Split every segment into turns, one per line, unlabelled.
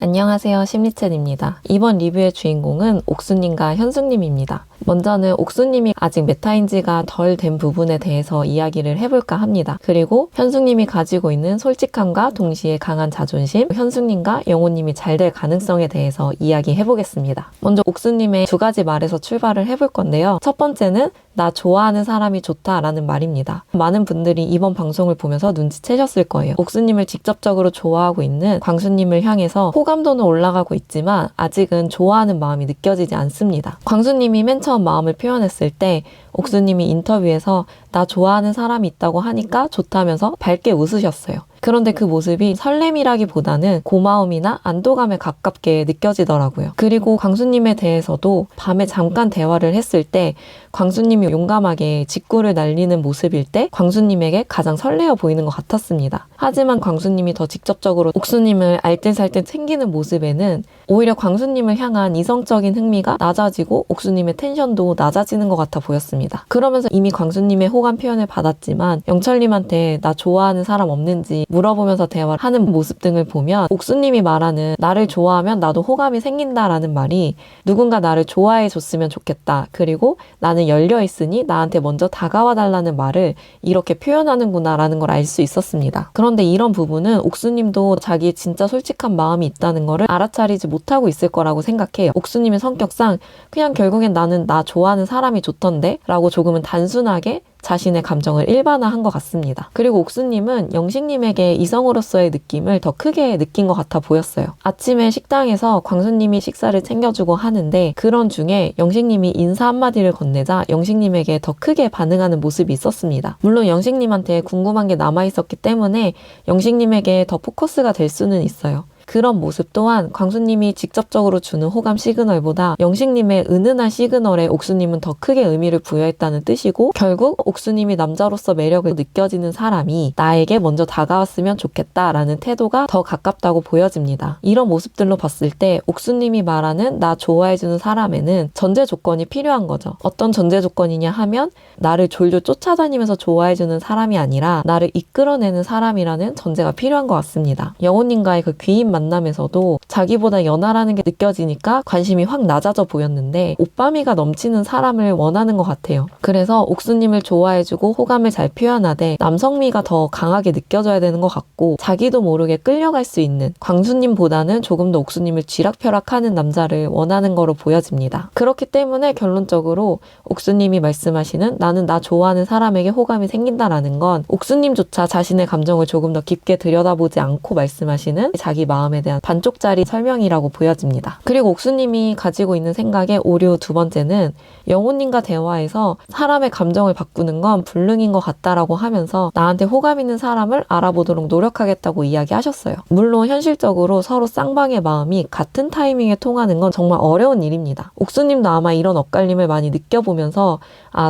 안녕하세요, 심리챗입니다. 이번 리뷰의 주인공은 옥수님과 현숙님입니다. 먼저는 옥수님이 아직 메타인지가 덜 된 부분에 대해서 이야기를 해볼까 합니다. 그리고 현숙님이 가지고 있는 솔직함과 동시에 강한 자존심, 현숙님과 영호님이 잘 될 가능성에 대해서 이야기해보겠습니다. 먼저 옥수님의 두 가지 말에서 출발을 해볼 건데요. 첫 번째는 나 좋아하는 사람이 좋다라는 말입니다. 많은 분들이 이번 방송을 보면서 눈치채셨을 거예요. 옥수님을 직접적으로 좋아하고 있는 광수님을 향해서 호감도는 올라가고 있지만 아직은 좋아하는 마음이 느껴지지 않습니다. 광수님이 맨 처음 마음을 표현했을 때 옥수님이 인터뷰에서 나 좋아하는 사람이 있다고 하니까 좋다면서 밝게 웃으셨어요. 그런데 그 모습이 설렘이라기보다는 고마움이나 안도감에 가깝게 느껴지더라고요. 그리고 광수님에 대해서도 밤에 잠깐 대화를 했을 때 광수님이 용감하게 직구를 날리는 모습일 때 광수님에게 가장 설레어 보이는 것 같았습니다. 하지만 광수님이 더 직접적으로 옥수님을 알뜰살뜰 챙기는 모습에는 오히려 광수님을 향한 이성적인 흥미가 낮아지고 옥수님의 텐션도 낮아지는 것 같아 보였습니다. 그러면서 이미 광수님의 호감 표현을 받았지만 영철님한테 나 좋아하는 사람 없는지 물어보면서 대화를 하는 모습 등을 보면 옥수님이 말하는 나를 좋아하면 나도 호감이 생긴다라는 말이 누군가 나를 좋아해 줬으면 좋겠다. 그리고 나는 열려있으니 나한테 먼저 다가와 달라는 말을 이렇게 표현하는구나 라는 걸 알 수 있었습니다. 그런데 이런 부분은 옥수님도 자기의 진짜 솔직한 마음이 있다는 거를 알아차리지 못하고 있을 거라고 생각해요. 옥수님의 성격상 그냥 결국엔 나는 나 좋아하는 사람이 좋던데 라고 조금은 단순하게 자신의 감정을 일반화한 것 같습니다. 그리고 옥수님은 영식님에게 이성으로서의 느낌을 더 크게 느낀 것 같아 보였어요. 아침에 식당에서 광수님이 식사를 챙겨주고 하는데 그런 중에 영식님이 인사 한마디를 건네자 영식님에게 더 크게 반응하는 모습이 있었습니다. 물론 영식님한테 궁금한 게 남아있었기 때문에 영식님에게 더 포커스가 될 수는 있어요. 그런 모습 또한 광수님이 직접적으로 주는 호감 시그널보다 영식님의 은은한 시그널에 옥수님은 더 크게 의미를 부여했다는 뜻이고 결국 옥수님이 남자로서 매력을 느껴지는 사람이 나에게 먼저 다가왔으면 좋겠다라는 태도가 더 가깝다고 보여집니다. 이런 모습들로 봤을 때 옥수님이 말하는 나 좋아해주는 사람에는 전제 조건이 필요한 거죠. 어떤 전제 조건이냐 하면 나를 졸졸 쫓아다니면서 좋아해주는 사람이 아니라 나를 이끌어내는 사람이라는 전제가 필요한 것 같습니다. 영호님과의 그 귀인 만남에서도 자기보다 연하라는 게 느껴지니까 관심이 확 낮아져 보였는데 오빠미가 넘치는 사람을 원하는 것 같아요. 그래서 옥수님을 좋아해주고 호감을 잘 표현하되 남성미가 더 강하게 느껴져야 되는 것 같고 자기도 모르게 끌려갈 수 있는 광수님보다는 조금 더 옥수님을 쥐락펴락하는 남자를 원하는 거로 보여집니다. 그렇기 때문에 결론적으로 옥수님이 말씀하시는 나는 나 좋아하는 사람에게 호감이 생긴다라는 건 옥수님조차 자신의 감정을 조금 더 깊게 들여다보지 않고 말씀하시는 자기 마음에 대한 반쪽짜리 설명이라고 보여집니다. 그리고 옥수님이 가지고 있는 생각의 오류 두 번째는 영호님과 대화에서 사람의 감정을 바꾸는 건 불능인 것 같다라고 하면서 나한테 호감 있는 사람을 알아보도록 노력하겠다고 이야기하셨어요. 물론 현실적으로 서로 쌍방의 마음이 같은 타이밍에 통하는 건 정말 어려운 일입니다. 옥수님도 아마 이런 엇갈림을 많이 느껴보면서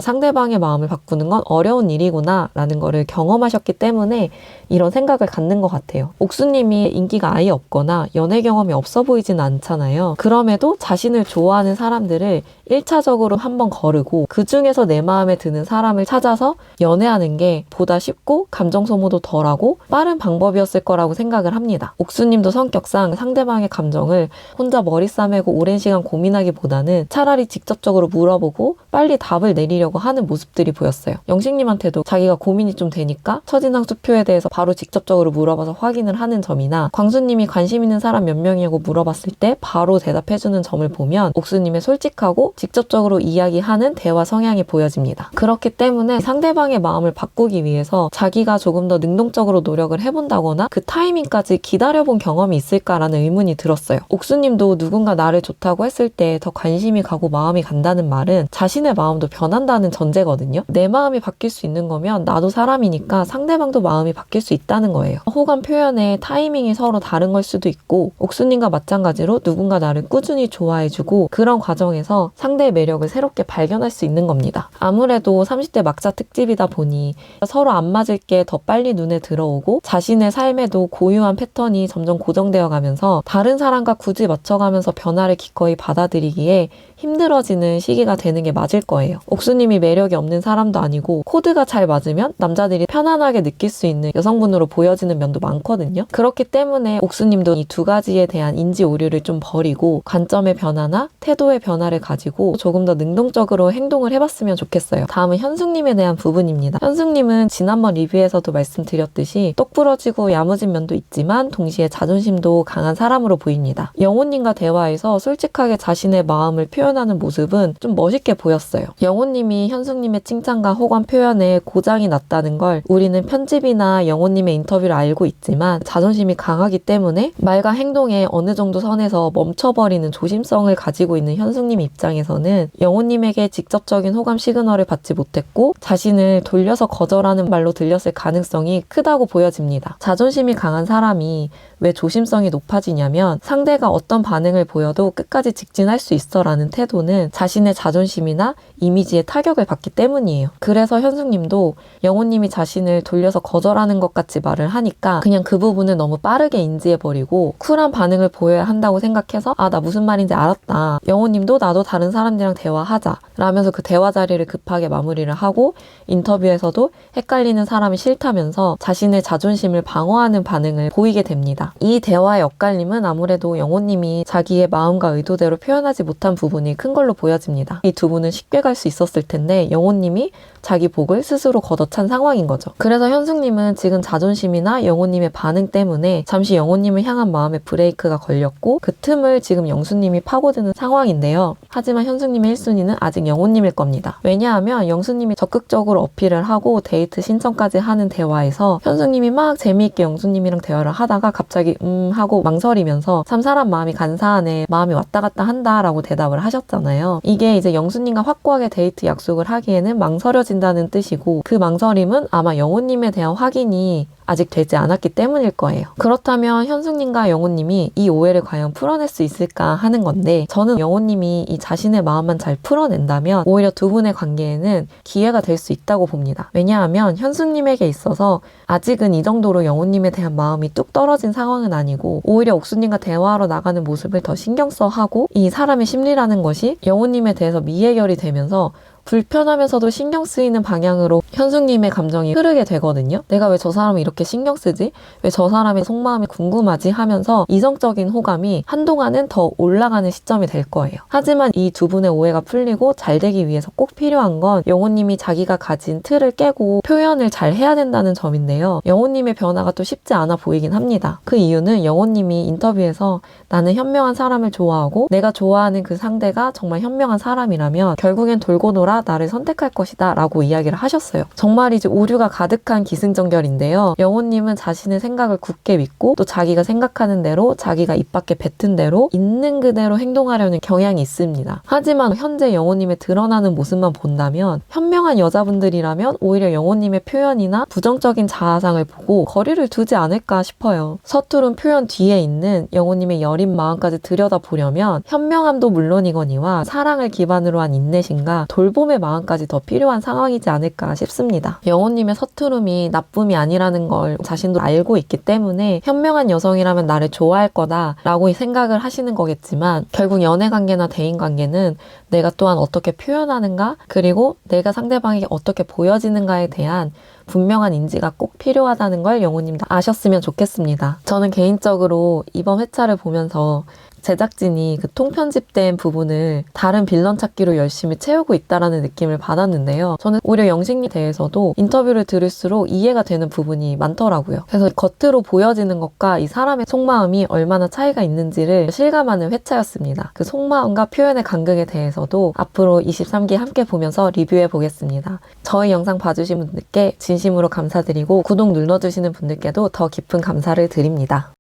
상대방의 마음을 바꾸는 건 어려운 일이구나 라는 거를 경험하셨기 때문에 이런 생각을 갖는 것 같아요. 옥수님이 인기가 아예 없거나 연애 경험이 없어 보이진 않잖아요. 그럼에도 자신을 좋아하는 사람들을 1차적으로 한번 거르고 그 중에서 내 마음에 드는 사람을 찾아서 연애하는 게 보다 쉽고 감정 소모도 덜하고 빠른 방법이었을 거라고 생각을 합니다. 옥수님도 성격상 상대방의 감정을 혼자 머리 싸매고 오랜 시간 고민하기보다는 차라리 직접적으로 물어보고 빨리 답을 내리려고 하는 모습들이 보였어요. 영식님한테도 자기가 고민이 좀 되니까 첫인상 투표에 대해서 바로 직접적으로 물어봐서 확인을 하는 점이나 광수님이 관심 있는 사람 몇 명이냐고 물어봤을 때 바로 대답해주는 점을 보면 옥수님의 솔직하고 직접적으로 이야기하는 대화 성향이 보여집니다. 그렇기 때문에 상대방의 마음을 바꾸기 위해서 자기가 조금 더 능동적으로 노력을 해본다거나 그 타이밍까지 기다려본 경험이 있을까라는 의문이 들었어요. 옥수님도 누군가 나를 좋다고 했을 때 더 관심이 가고 마음이 간다는 말은 자신의 마음도 변한다는 전제거든요. 내 마음이 바뀔 수 있는 거면 나도 사람이니까 상대방도 마음이 바뀔 수 있다는 거예요. 호감 표현의 타이밍이 서로 다른 걸 수도 있고 옥수님과 마찬가지로 누군가 나를 꾸준히 좋아해주고 그런 과정에서 상대의 매력을 새롭게 발견할 수 있는 겁니다. 아무래도 30대 막자 특집이다 보니 서로 안 맞을 게 더 빨리 눈에 들어오고 자신의 삶에도 고유한 패턴이 점점 고정되어 가면서 다른 사람과 굳이 맞춰가면서 변화를 기꺼이 받아들이기에 힘들어지는 시기가 되는 게 맞을 거예요. 옥수님이 매력이 없는 사람도 아니고 코드가 잘 맞으면 남자들이 편안하게 느낄 수 있는 여성분으로 보여지는 면도 많거든요. 그렇기 때문에 옥수님 옥수님도 이 두 가지에 대한 인지 오류를 좀 버리고 관점의 변화나 태도의 변화를 가지고 조금 더 능동적으로 행동을 해봤으면 좋겠어요. 다음은 현숙님에 대한 부분입니다. 현숙님은 지난번 리뷰에서도 말씀드렸듯이 똑부러지고 야무진 면도 있지만 동시에 자존심도 강한 사람으로 보입니다. 영호님과 대화에서 솔직하게 자신의 마음을 표현하는 모습은 좀 멋있게 보였어요. 영호님이 현숙님의 칭찬과 호감 표현에 고장이 났다는 걸 우리는 편집이나 영호님의 인터뷰를 알고 있지만 자존심이 강하기 때문에 말과 행동에 어느 정도 선에서 멈춰버리는 조심성을 가지고 있는 현숙님 입장에서는 영호님에게 직접적인 호감 시그널을 받지 못했고 자신을 돌려서 거절하는 말로 들렸을 가능성이 크다고 보여집니다. 자존심이 강한 사람이 왜 조심성이 높아지냐면 상대가 어떤 반응을 보여도 끝까지 직진할 수 있어 라는 태도는 자신의 자존심이나 이미지에 타격을 받기 때문이에요. 그래서 현숙님도 영호님이 자신을 돌려서 거절하는 것 같이 말을 하니까 그냥 그 부분을 너무 빠르게 인지해버리고 쿨한 반응을 보여야 한다고 생각해서 아, 나 무슨 말인지 알았다. 영호님도 나도 다른 사람들이랑 대화하자 라면서 그 대화 자리를 급하게 마무리를 하고 인터뷰에서도 헷갈리는 사람이 싫다면서 자신의 자존심을 방어하는 반응을 보이게 됩니다. 이 대화의 엇갈림은 아무래도 영호님이 자기의 마음과 의도대로 표현하지 못한 부분이 큰 걸로 보여집니다. 이 두 분은 쉽게 갈 수 있었을 텐데 영호님이 자기 복을 스스로 걷어찬 상황인 거죠. 그래서 현숙님은 지금 자존심이나 영호님의 반응 때문에 잠시 영호님을 향한 마음에 브레이크가 걸렸고 그 틈을 지금 영수님이 파고드는 상황인데요. 하지만 현숙님의 1순위는 아직 영호님일 겁니다. 왜냐하면 영수님이 적극적으로 어필을 하고 데이트 신청까지 하는 대화에서 현숙님이 막 재미있게 영수님이랑 대화를 하다가 갑자기 하고 망설이면서 참 사람 마음이 간사하네, 마음이 왔다 갔다 한다 라고 대답을 하셨잖아요. 이게 이제 영수님과 확고하게 데이트 약속을 하기에는 망설여진다는 뜻이고 그 망설임은 아마 영호님에 대한 확인이 아직 되지 않았기 때문일 거예요. 그렇다면 현숙님과 영호님이 이 오해를 과연 풀어낼 수 있을까 하는 건데 저는 영호님이 이 자신의 마음만 잘 풀어낸다면 오히려 두 분의 관계에는 기회가 될 수 있다고 봅니다. 왜냐하면 현숙님에게 있어서 아직은 이 정도로 영호님에 대한 마음이 뚝 떨어진 상황은 아니고 오히려 옥수님과 대화하러 나가는 모습을 더 신경 써 하고 이 사람의 심리라는 것이 영호님에 대해서 미해결이 되면서 불편하면서도 신경 쓰이는 방향으로 현숙님의 감정이 흐르게 되거든요. 내가 왜 저 사람을 이렇게 신경 쓰지? 왜 저 사람의 속마음이 궁금하지? 하면서 이성적인 호감이 한동안은 더 올라가는 시점이 될 거예요. 하지만 이 두 분의 오해가 풀리고 잘 되기 위해서 꼭 필요한 건 영호님이 자기가 가진 틀을 깨고 표현을 잘 해야 된다는 점인데요. 영호님의 변화가 또 쉽지 않아 보이긴 합니다. 그 이유는 영호님이 인터뷰에서 나는 현명한 사람을 좋아하고 내가 좋아하는 그 상대가 정말 현명한 사람이라면 결국엔 돌고 돌아 나를 선택할 것이다 라고 이야기를 하셨어요. 정말 이제 오류가 가득한 기승전결인데요. 영호님은 자신의 생각을 굳게 믿고 또 자기가 생각하는 대로 자기가 입 밖에 뱉은 대로 있는 그대로 행동하려는 경향이 있습니다. 하지만 현재 영호님의 드러나는 모습만 본다면 현명한 여자분들이라면 오히려 영호님의 표현이나 부정적인 자아상을 보고 거리를 두지 않을까 싶어요. 서투른 표현 뒤에 있는 영호님의 여린 마음까지 들여다보려면 현명함도 물론이거니와 사랑을 기반으로 한 인내심과 돌봄의 마음까지 더 필요한 상황이지 않을까 싶습니다. 영호님의 서투름이 나쁨이 아니라는 걸 자신도 알고 있기 때문에 현명한 여성이라면 나를 좋아할 거다 라고 생각을 하시는 거겠지만 결국 연애관계나 대인관계는 내가 또한 어떻게 표현하는가 그리고 내가 상대방에게 어떻게 보여지는가에 대한 분명한 인지가 꼭 필요하다는 걸 영호님도 아셨으면 좋겠습니다. 저는 개인적으로 이번 회차를 보면서 제작진이 그 통편집된 부분을 다른 빌런 찾기로 열심히 채우고 있다라는 느낌을 받았는데요. 저는 오히려 영식님에 대해서도 인터뷰를 들을수록 이해가 되는 부분이 많더라고요. 그래서 겉으로 보여지는 것과 이 사람의 속마음이 얼마나 차이가 있는지를 실감하는 회차였습니다. 그 속마음과 표현의 간극에 대해서도 앞으로 23기 함께 보면서 리뷰해 보겠습니다. 저희 영상 봐주신 분들께 진심으로 감사드리고 구독 눌러주시는 분들께도 더 깊은 감사를 드립니다.